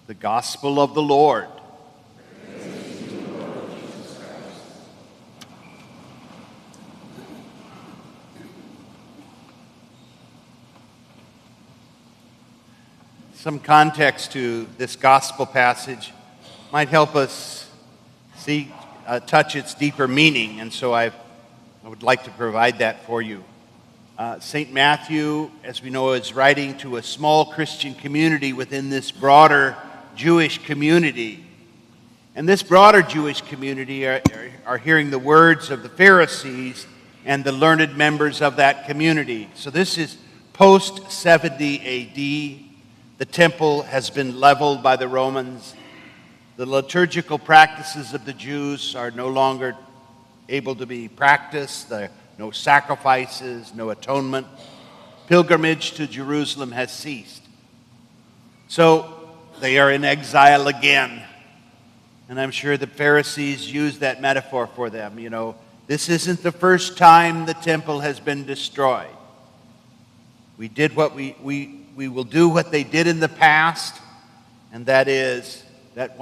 The Gospel of the Lord. Some context to this gospel passage might help us touch its deeper meaning, and so I would like to provide that for you. St. Matthew, as we know, is writing to a small Christian community within this broader Jewish community. And this broader Jewish community are hearing the words of the Pharisees and the learned members of that community. So this is post-70 A.D. The temple has been leveled by the Romans. The liturgical practices of the Jews are no longer able to be practiced. No sacrifices, no atonement. Pilgrimage to Jerusalem has ceased. So they are in exile again. And I'm sure the Pharisees used that metaphor for them. You know, this isn't the first time the temple has been destroyed. We did what we will do what they did in the past, and that is that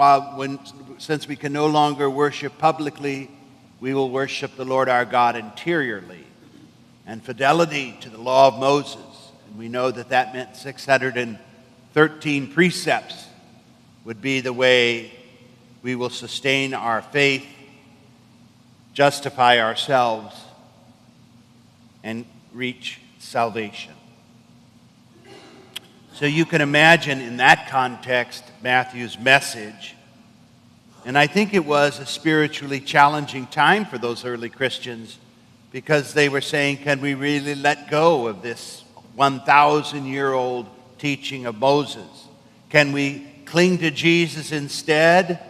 since we can no longer worship publicly, we will worship the Lord our God interiorly. And fidelity to the law of Moses. And we know that that meant 613 precepts would be the way we will sustain our faith, justify ourselves, and reach salvation. So you can imagine in that context Matthew's message. And I think it was a spiritually challenging time for those early Christians because they were saying, can we really let go of this 1,000-year-old teaching of Moses? Can we cling to Jesus instead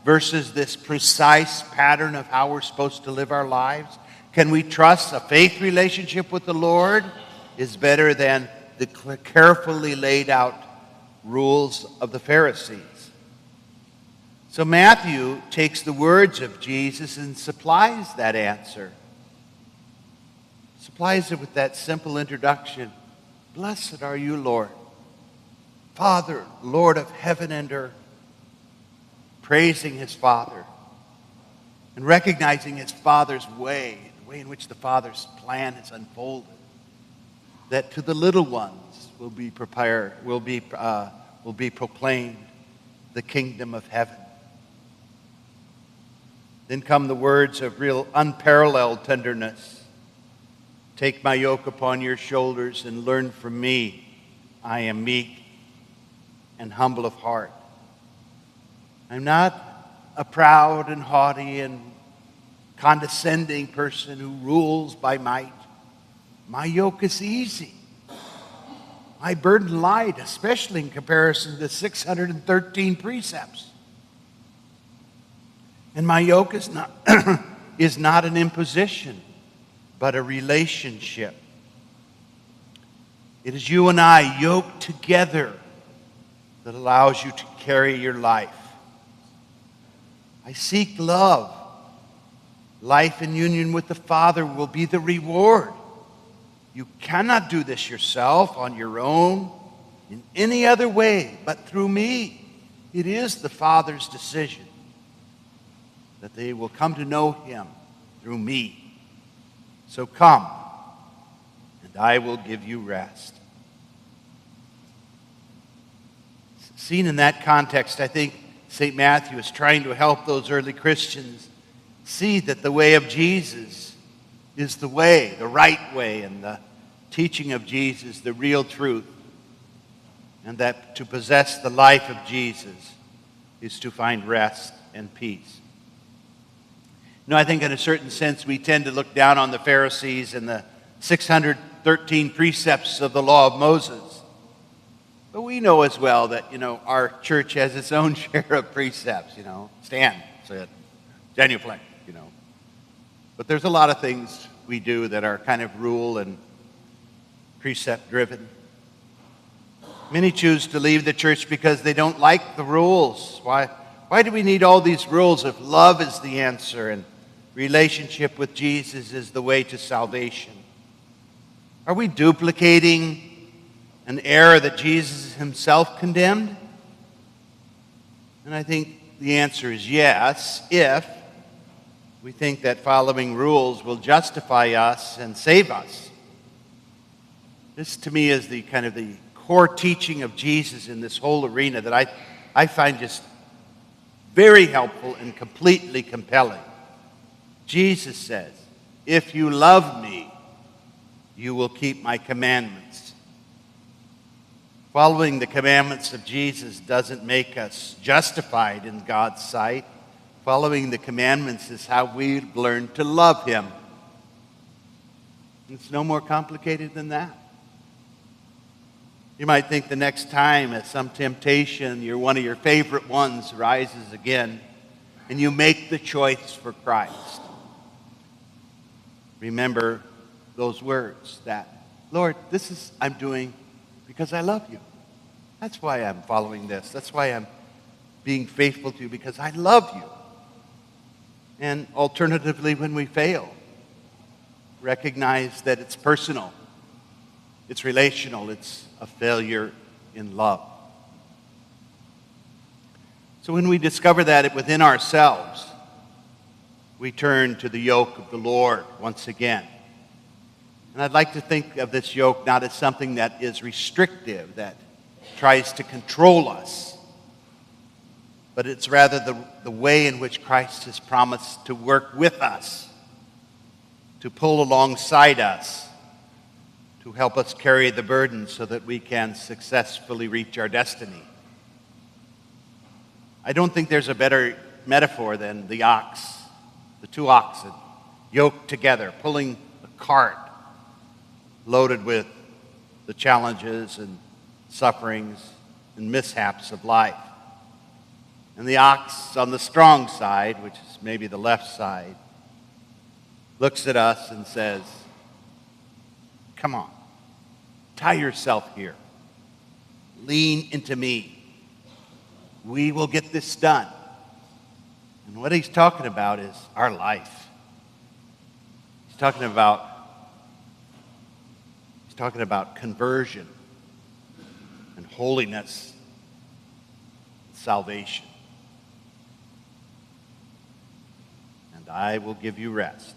versus this precise pattern of how we're supposed to live our lives? Can we trust a faith relationship with the Lord is better than the carefully laid out rules of the Pharisees? So Matthew takes the words of Jesus and supplies that answer. Supplies it with that simple introduction. Blessed are you, Lord, Father, Lord of heaven and earth. Praising his Father and recognizing his Father's way, the way in which the Father's plan is unfolded. That to the little ones will be proclaimed the kingdom of heaven. Then come the words of real unparalleled tenderness. Take my yoke upon your shoulders and learn from me. I am meek and humble of heart. I'm not a proud and haughty and condescending person who rules by might. My yoke is easy. My burden light, especially in comparison to 613 precepts. And my yoke is not, is not an imposition, but a relationship. It is you and I yoked together that allows you to carry your life. I seek love. Life in union with the Father will be the reward. You cannot do this yourself on your own in any other way but through me. It is the Father's decision that they will come to know him through me. So come, and I will give you rest. Seen in that context, I think St. Matthew is trying to help those early Christians see that the way of Jesus is the way, the right way, and the teaching of Jesus, the real truth. And that to possess the life of Jesus is to find rest and peace. I think in a certain sense we tend to look down on the Pharisees and the 613 precepts of the law of Moses. But we know as well that, our church has its own share of precepts, stand, sit, genuflect, But there's a lot of things we do that are kind of rule and precept driven. Many choose to leave the church because they don't like the rules. Why do we need all these rules if love is the answer and relationship with Jesus is the way to salvation? Are we duplicating an error that Jesus himself condemned? And I think the answer is yes, if we think that following rules will justify us and save us. This, to me, is the kind of the core teaching of Jesus in this whole arena that I find just very helpful and completely compelling. Jesus says, "If you love me, you will keep my commandments." Following the commandments of Jesus doesn't make us justified in God's sight. Following the commandments is how we learn to love him. It's no more complicated than that. You might think the next time that some temptation, one of your favorite ones, rises again, and you make the choice for Christ. Remember those words that, "Lord, I'm doing because I love you. That's why I'm following this. That's why I'm being faithful to you, because I love you." And alternatively, when we fail, recognize that it's personal, it's relational, it's a failure in love. So when we discover that within ourselves, we turn to the yoke of the Lord once again. And I'd like to think of this yoke not as something that is restrictive, that tries to control us, but it's rather the way in which Christ has promised to work with us, to pull alongside us, to help us carry the burden so that we can successfully reach our destiny. I don't think there's a better metaphor than the two oxen, yoked together, pulling a cart loaded with the challenges and sufferings and mishaps of life. And the ox on the strong side, which is maybe the left side, looks at us and says, "Come on, tie yourself here. Lean into me. We will get this done." And what he's talking about is our life. He's talking about conversion and holiness, and salvation. "And I will give you rest."